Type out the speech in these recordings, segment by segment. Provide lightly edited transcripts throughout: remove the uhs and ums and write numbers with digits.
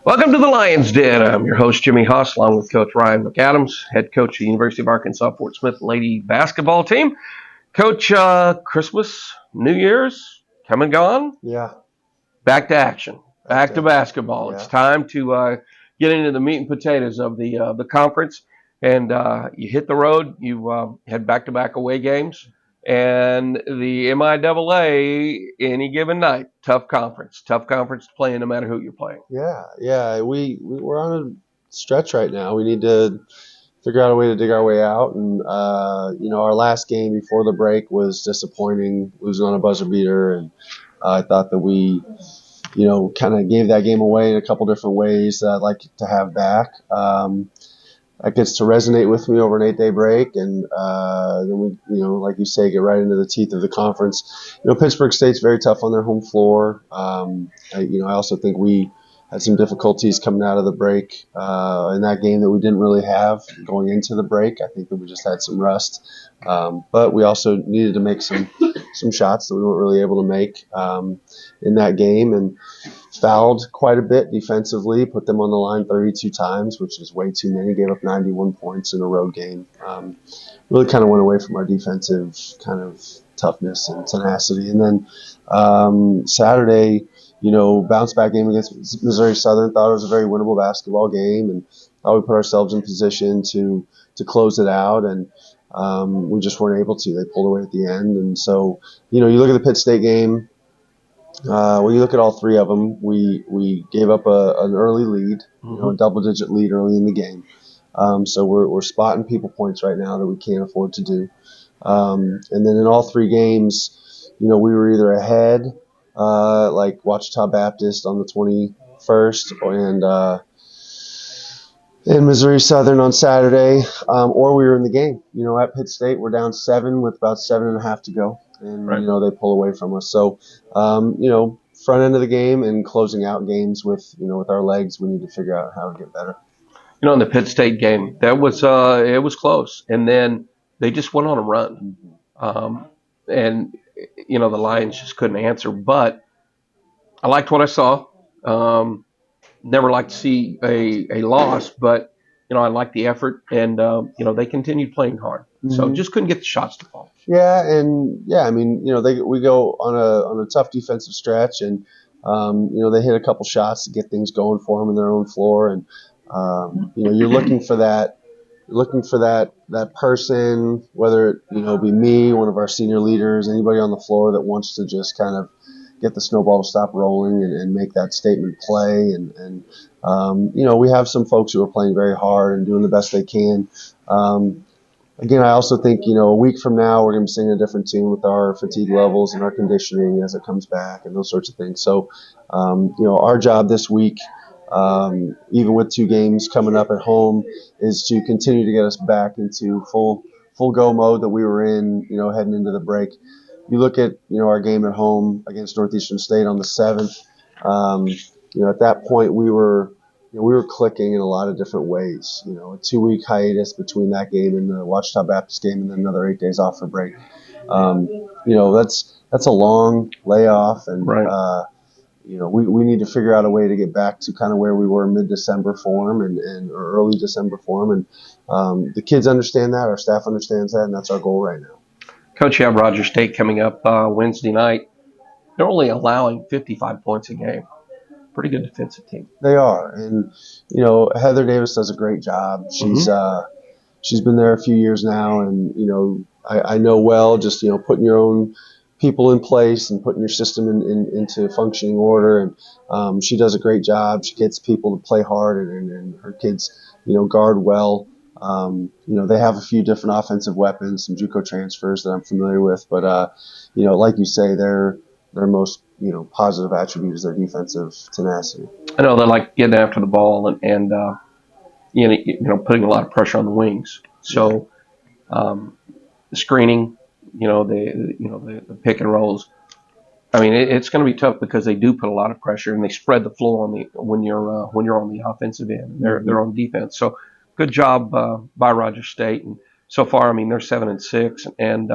Welcome to the Lions Den. I'm your host, Jimmy Haas, along with Coach Ryan McAdams, head coach of the University of Arkansas Fort Smith Lady basketball team. Coach, Christmas, New Year's, come and gone. Yeah. Back to action. Back to basketball. Yeah. It's time to get into the meat and potatoes of the conference. And you hit the road. You had back-to-back away games. And the MIAA, any given night, tough conference to play in no matter who you're playing. Yeah. We're on a stretch right now. We need to figure out a way to dig our way out. And, our last game before the break was disappointing, losing on a buzzer beater. And I thought that we, kind of gave that game away in a couple different ways that I'd like to have back. That gets to resonate with me over an 8-day break, and then we, like you say, get right into the teeth of the conference. Pittsburgh State's very tough on their home floor. I also think we had some difficulties coming out of the break in that game that we didn't really have going into the break. I think that we just had some rust, but we also needed to make some shots that we weren't really able to make in that game, and fouled quite a bit defensively, put them on the line 32 times, which is way too many, gave up 91 points in a road game. Really kind of went away from our defensive kind of toughness and tenacity. And then Saturday, bounce back game against Missouri Southern, thought it was a very winnable basketball game, and thought we put ourselves in position to close it out, and we just weren't able to. They pulled away at the end. And so, you look at the Pitt State game, when you look at all three of them, we gave up an early lead, a double-digit lead early in the game. So we're spotting people points right now that we can't afford to do. And then in all three games, we were either ahead, like Ouachita Baptist on the 21st, and Missouri Southern on Saturday, or we were in the game. At Pitt State, we're down 7 with about 7.5 to go. And, right. They pull away from us. So, front end of the game and closing out games with our legs, we need to figure out how to get better. In the Pitt State game, that was it was close. And then they just went on a run. And, the Lions just couldn't answer. But I liked what I saw. Never like to see a loss, but, I liked the effort. And, they continued playing hard. So just couldn't get the shots to fall. We go on a tough defensive stretch, and they hit a couple shots to get things going for them in their own floor, and you're looking for that person, whether it be me, one of our senior leaders, anybody on the floor that wants to just kind of get the snowball to stop rolling and make that statement play, and we have some folks who are playing very hard and doing the best they can. Again, I also think, a week from now, we're going to be singing a different tune with our fatigue levels and our conditioning as it comes back and those sorts of things. So, our job this week, even with 2 games coming up at home, is to continue to get us back into full go mode that we were in, heading into the break. You look at, our game at home against Northeastern State on the 7th, at that point we were clicking in a lot of different ways. A 2-week hiatus between that game and the Ouachita Baptist game, and then another 8 days off for break. That's a long layoff, and right. We need to figure out a way to get back to kind of where we were mid-December form or early December form, and the kids understand that, our staff understands that, and that's our goal right now. Coach, you have Rogers State coming up Wednesday night. They're only allowing 55 points a game. Pretty good defensive team. They are, and Heather Davis does a great job. She's been there a few years now, and I know well just putting your own people in place and putting your system into functioning order, and she does a great job. She gets people to play hard, and her kids guard well. They have a few different offensive weapons, some JUCO transfers that I'm familiar with, but like you say, their most positive attribute is their defensive tenacity. I know they like getting after the ball and putting a lot of pressure on the wings. So the screening, the pick and rolls. I mean, it's going to be tough because they do put a lot of pressure and they spread the floor when you're on the offensive end. They're on defense. So good job by Rogers State. And so far, I mean, they're 7-6, and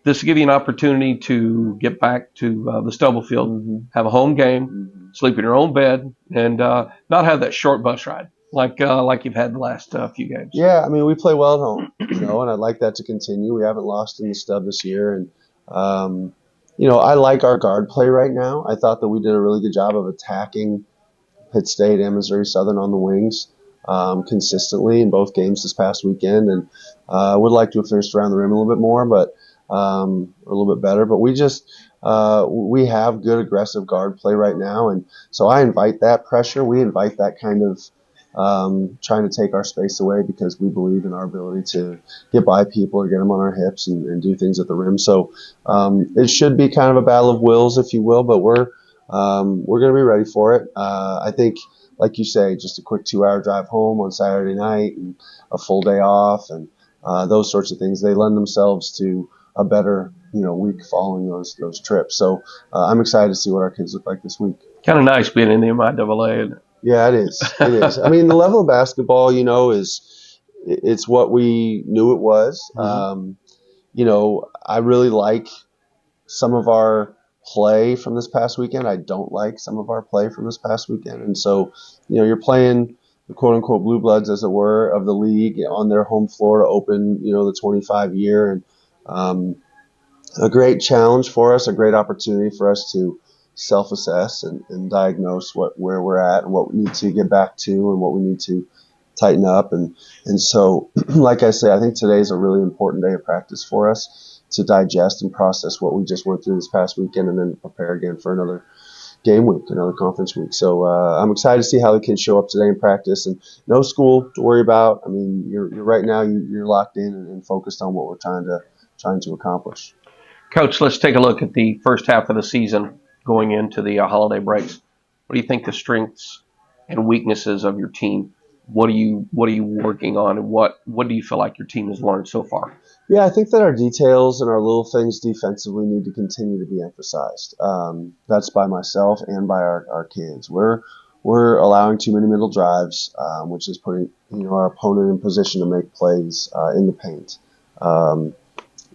this will give you an opportunity to get back to the Stubblefield, have a home game, sleep in your own bed, and not have that short bus ride like you've had the last few games. Yeah, I mean, we play well at home, and I'd like that to continue. We haven't lost in the Stub this year, and I like our guard play right now. I thought that we did a really good job of attacking Pitt State and Missouri Southern on the wings consistently in both games this past weekend, and would like to have finished around the rim a little bit more, but a little bit better. But we have good aggressive guard play right now, and so I invite that pressure. We invite that kind of trying to take our space away because we believe in our ability to get by people or get them on our hips and do things at the rim. So it should be kind of a battle of wills, if you will, but we're going to be ready for it. I think, like you say, just a quick 2-hour drive home on Saturday night and a full day off and those sorts of things, they lend themselves to a better week following those trips. So I'm excited to see what our kids look like this week. Kind of nice being in the MIAA, isn't it? Yeah, it is. It is. I mean, the level of basketball, it's what we knew it was. I really like some of our play from this past weekend. I don't like some of our play from this past weekend. And so, you're playing the quote-unquote blue bloods, as it were, of the league on their home floor to open, the 25-year. And a great challenge for us, a great opportunity for us to self-assess and diagnose where we're at and what we need to get back to and what we need to tighten up. And so, like I say, I think today is a really important day of practice for us to digest and process what we just went through this past weekend and then prepare again for another game week, another conference week. So I'm excited to see how the kids show up today in practice, and no school to worry about. I mean, you're right now you're locked in and focused on what we're trying to accomplish. Coach, let's take a look at the first half of the season going into the holiday breaks. What do you think the strengths and weaknesses of your team? What are you working on, and what do you feel like your team has learned so far? Yeah, I think that our details and our little things defensively need to continue to be emphasized. That's by myself and by our kids. We're allowing too many middle drives, which is putting our opponent in position to make plays in the paint.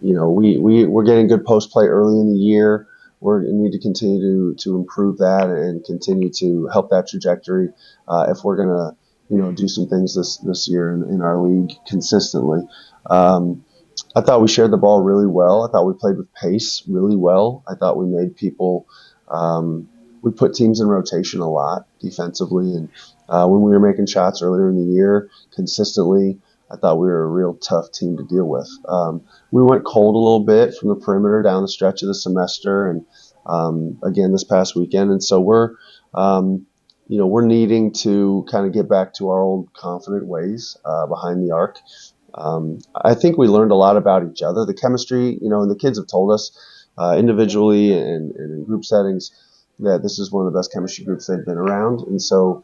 We're getting good post play early in the year. We need to continue to improve that and continue to help that trajectory if we're going to do some things this year in our league consistently. I thought we shared the ball really well. I thought we played with pace really well. I thought we made people we put teams in rotation a lot defensively, and when we were making shots earlier in the year consistently, I thought we were a real tough team to deal with. We went cold a little bit from the perimeter down the stretch of the semester, and again this past weekend. And so we're needing to kind of get back to our old confident ways behind the arc. I think we learned a lot about each other. The chemistry, and the kids have told us individually and in group settings that this is one of the best chemistry groups they've been around. And so,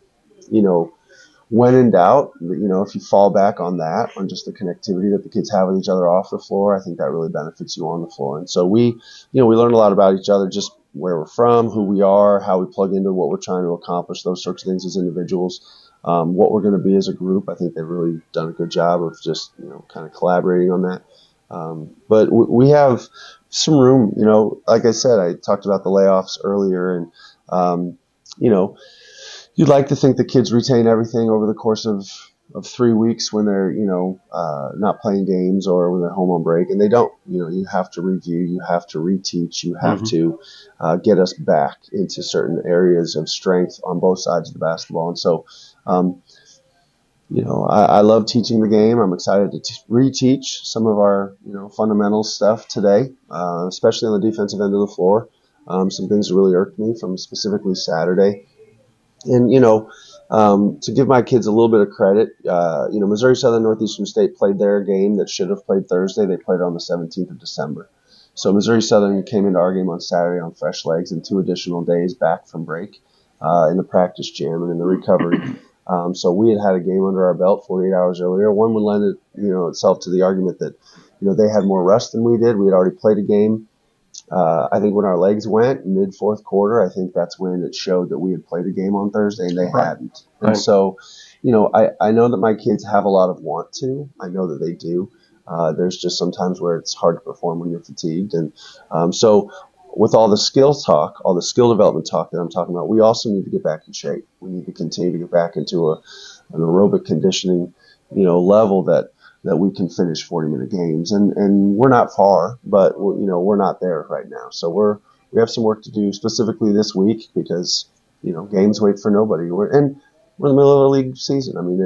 when in doubt, if you fall back on that, on just the connectivity that the kids have with each other off the floor, I think that really benefits you on the floor. And so we learned a lot about each other, just where we're from, who we are, how we plug into what we're trying to accomplish, those sorts of things as individuals, what we're going to be as a group. I think they've really done a good job of just, kind of collaborating on that. But we have some room, like I said, I talked about the layoffs earlier, and, you'd like to think the kids retain everything over the course of 3 weeks when they're, not playing games or when they're home on break, and they don't. You have to review, you have to reteach, you have to get us back into certain areas of strength on both sides of the basketball. And so, I love teaching the game. I'm excited to reteach some of our, fundamental stuff today, especially on the defensive end of the floor. Some things that really irked me from specifically Saturday. And, to give my kids a little bit of credit, Missouri Southern Northeastern State played their game that should have played Thursday. They played on the 17th of December. So Missouri Southern came into our game on Saturday on fresh legs and 2 additional days back from break in the practice gym and in the recovery. So we had a game under our belt 48 hours earlier. One would lend itself to the argument that, they had more rest than we did. We had already played a game. I think when our legs went mid fourth quarter, I think that's when it showed that we had played a game on Thursday and they hadn't. And so, I know that my kids have a lot of want to. I know that they do. There's just sometimes where it's hard to perform when you're fatigued. And so with all the skill talk, all the skill development talk that I'm talking about, we also need to get back in shape. We need to continue to get back into an aerobic conditioning, level that we can finish 40-minute games. And we're not far, but we're not there right now. So we have some work to do specifically this week because, games wait for nobody. We're in the middle of a league season. I mean,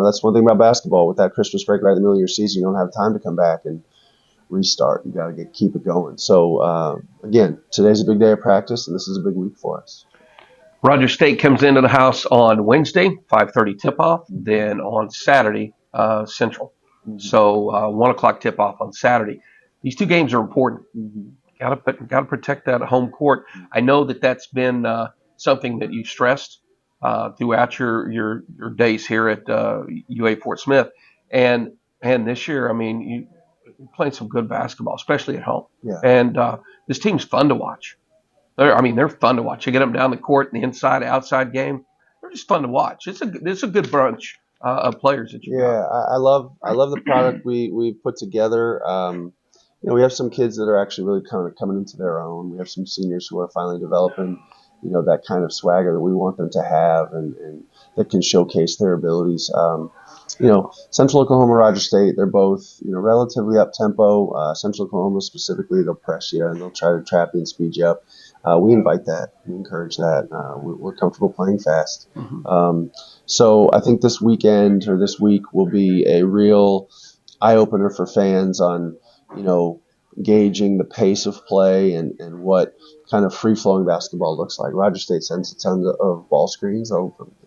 that's one thing about basketball. With that Christmas break right in the middle of your season, you don't have time to come back and restart. You got to keep it going. So, again, today's a big day of practice, and this is a big week for us. Rogers State comes into the house on Wednesday, 5:30 tip-off. Then on Saturday, Central. So 1 o'clock tip-off on Saturday. These two games are important. Got to protect that home court. I know that's been something that you stressed throughout your days here at UA Fort Smith, and this year, I mean, you're playing some good basketball, especially at home. Yeah. And this team's fun to watch. They're fun to watch. You get them down the court in the inside-outside game. They're just fun to watch. It's a good bunch of players that you got. Yeah, I love the product we've put together. We have some kids that are actually really kind of coming into their own. We have some seniors who are finally developing, that kind of swagger that we want them to have and that can showcase their abilities. Central Oklahoma, Rogers State, they're both, relatively up-tempo. Central Oklahoma specifically, they'll press you and they'll try to trap you and speed you up. We invite that. We encourage that. We're comfortable playing fast. So I think this weekend or this week will be a real eye-opener for fans on, gauging the pace of play and what kind of free-flowing basketball looks like. Rogers State sends a ton of ball screens.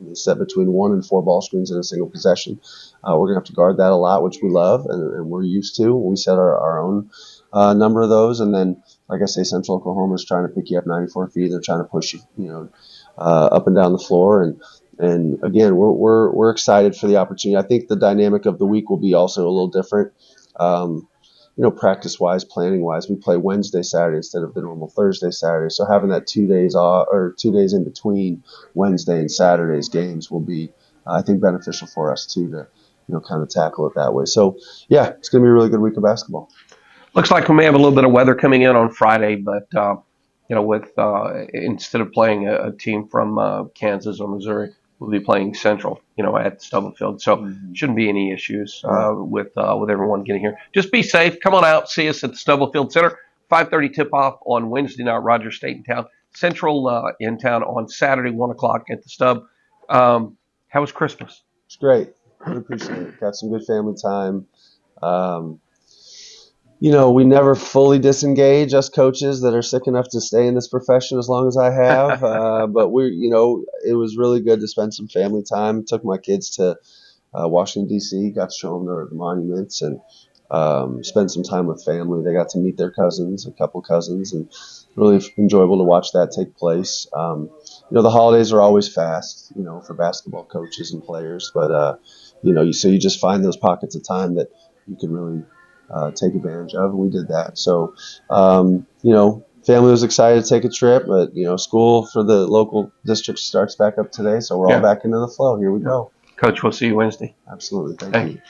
They set between 1 and 4 ball screens in a single possession. We're going to have to guard that a lot, which we love and we're used to. We set our own number of those. And then, like I say, Central Oklahoma is trying to pick you up 94 feet. They're trying to push you, up and down the floor. And again, we're excited for the opportunity. I think the dynamic of the week will be also a little different. Practice-wise, planning-wise, we play Wednesday, Saturday instead of the normal Thursday, Saturday. So having that 2 days off or 2 days in between Wednesday and Saturday's games will be, I think, beneficial for us too to, kind of tackle it that way. So yeah, it's going to be a really good week of basketball. Looks like we may have a little bit of weather coming in on Friday, but with instead of playing a team from Kansas or Missouri, we'll be playing Central, at Stubblefield. So shouldn't be any issues with everyone getting here. Just be safe. Come on out, see us at the Stubblefield Center. 5:30 tip-off on Wednesday night. Rogers State in town. Central in town on Saturday, 1 o'clock at the Stub. How was Christmas? It's great. Really appreciate it. Got some good family time. We never fully disengage, us coaches that are sick enough to stay in this profession as long as I have. But it was really good to spend some family time. Took my kids to Washington, D.C., got to show them the monuments and spend some time with family. They got to meet their cousins, a couple cousins, and really enjoyable to watch that take place. The holidays are always fast, for basketball coaches and players. But, so you just find those pockets of time that you can really take advantage of, and we did that. So, family was excited to take a trip, but, school for the local district starts back up today, so we're all back into the flow. Here we go. Coach, we'll see you Wednesday. Absolutely. Thank you.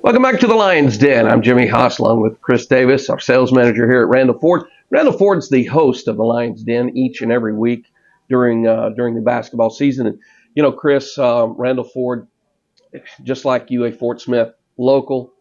Welcome back to the Lions Den. I'm Jimmy Haas, along with Chris Davis, our sales manager here at Randall Ford. Randall Ford's the host of the Lions Den each and every week during the basketball season. And, Chris, Randall Ford, just like UA Fort Smith, local,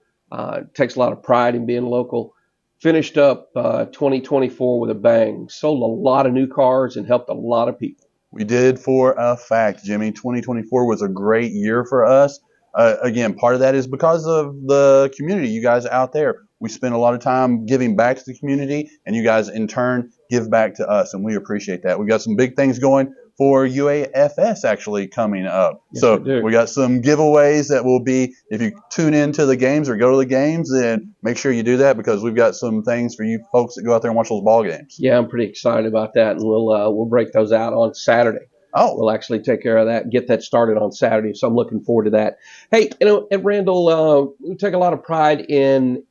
takes a lot of pride in being local. Finished up 2024 with a bang. Sold a lot of new cars and helped a lot of people. We did for a fact, Jimmy. 2024 was a great year for us. Again, part of that is because of the community, you guys out there. We spend a lot of time giving back to the community, and you guys, in turn, give back to us, and we appreciate that. We got some big things going for UAFS actually coming up. Yes, so we got some giveaways that will be, if you tune into the games or go to the games, then make sure you do that because we've got some things for you folks that go out there and watch those ball games. Yeah, I'm pretty excited about that, and we'll break those out on Saturday. Oh. We'll actually take care of that and get that started on Saturday, so I'm looking forward to that. Hey, at Randall, we take a lot of pride in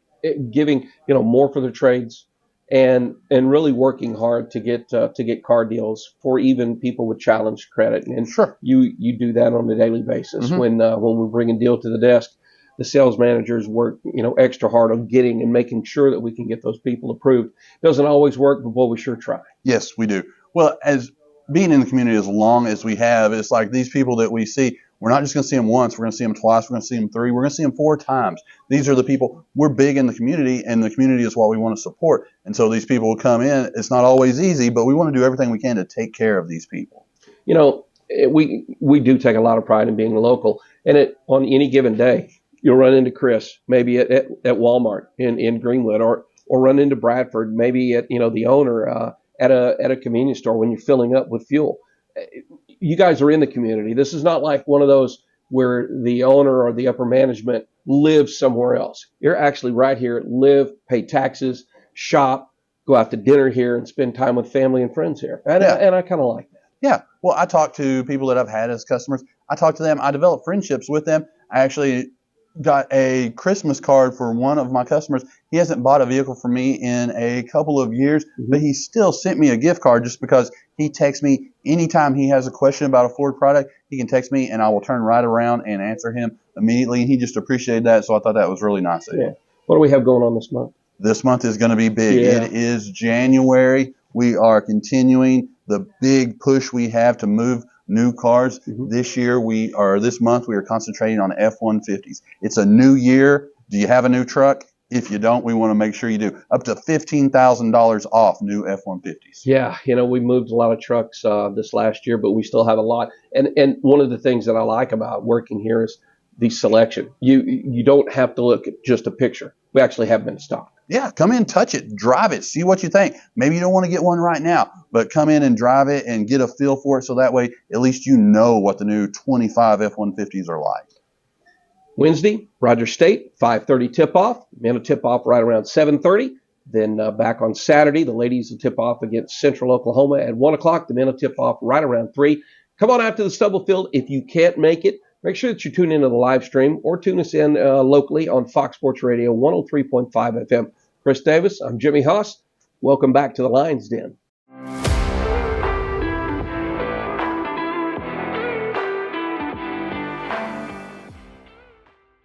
giving, more for the trades and really working hard to get car deals for even people with challenged credit. And Sure. you do that on a daily basis. When we bring a deal to the desk, the sales managers work extra hard on getting and making sure that we can get those people approved. Doesn't always work, but boy, we sure try. Yes, we do. Well, as being in the community as long as we have, it's like these people that we see, we're not just going to see them once. We're going to see them twice. We're going to see them three. We're going to see them 4 times. These are the people. We're big in the community, and the community is what we want to support. And so these people will come in. It's not always easy, but we want to do everything we can to take care of these people. We do take a lot of pride in being local. And on any given day, you'll run into Chris, maybe at Walmart in Greenwood, or run into Bradford, maybe at the owner at a convenience store when you're filling up with fuel. You guys are in the community. This is not like one of those where the owner or the upper management lives somewhere else. You're actually right here, live, pay taxes, shop, go out to dinner here, and spend time with family and friends here. And I kind of like that. Yeah. Well, I talk to people that I've had as customers. I talk to them. I develop friendships with them. I actually got a Christmas card for one of my customers. He hasn't bought a vehicle for me in a couple of years, but he still sent me a gift card just because he texts me anytime he has a question about a Ford product. He can text me and I will turn right around and answer him immediately. And he just appreciated that. So I thought that was really nice of him. What do we have going on this month? This month is going to be big. Yeah. It is January. We are continuing the big push we have to move new cars. This month we are concentrating on F-150s. It's a new year. Do you have a new truck? If you don't, we want to make sure you do. Up to $15,000 off new F-150s. Yeah, we moved a lot of trucks this last year, but we still have a lot. And one of the things that I like about working here is the selection. You don't have to look at just a picture. We actually have them in stock. Yeah, come in, touch it, drive it, see what you think. Maybe you don't want to get one right now, but come in and drive it and get a feel for it so that way at least you know what the new 25 F-150s are like. Wednesday, Rogers State, 5:30 tip-off. Men will tip off right around 7:30. Then back on Saturday, the ladies will tip off against Central Oklahoma at 1 o'clock. The men will tip off right around 3. Come on out to the Stubble Field. If you can't make it, make sure that you tune into the live stream or tune us in locally on Fox Sports Radio 103.5 FM. Chris Davis, I'm Jimmy Haas. Welcome back to the Lions Den.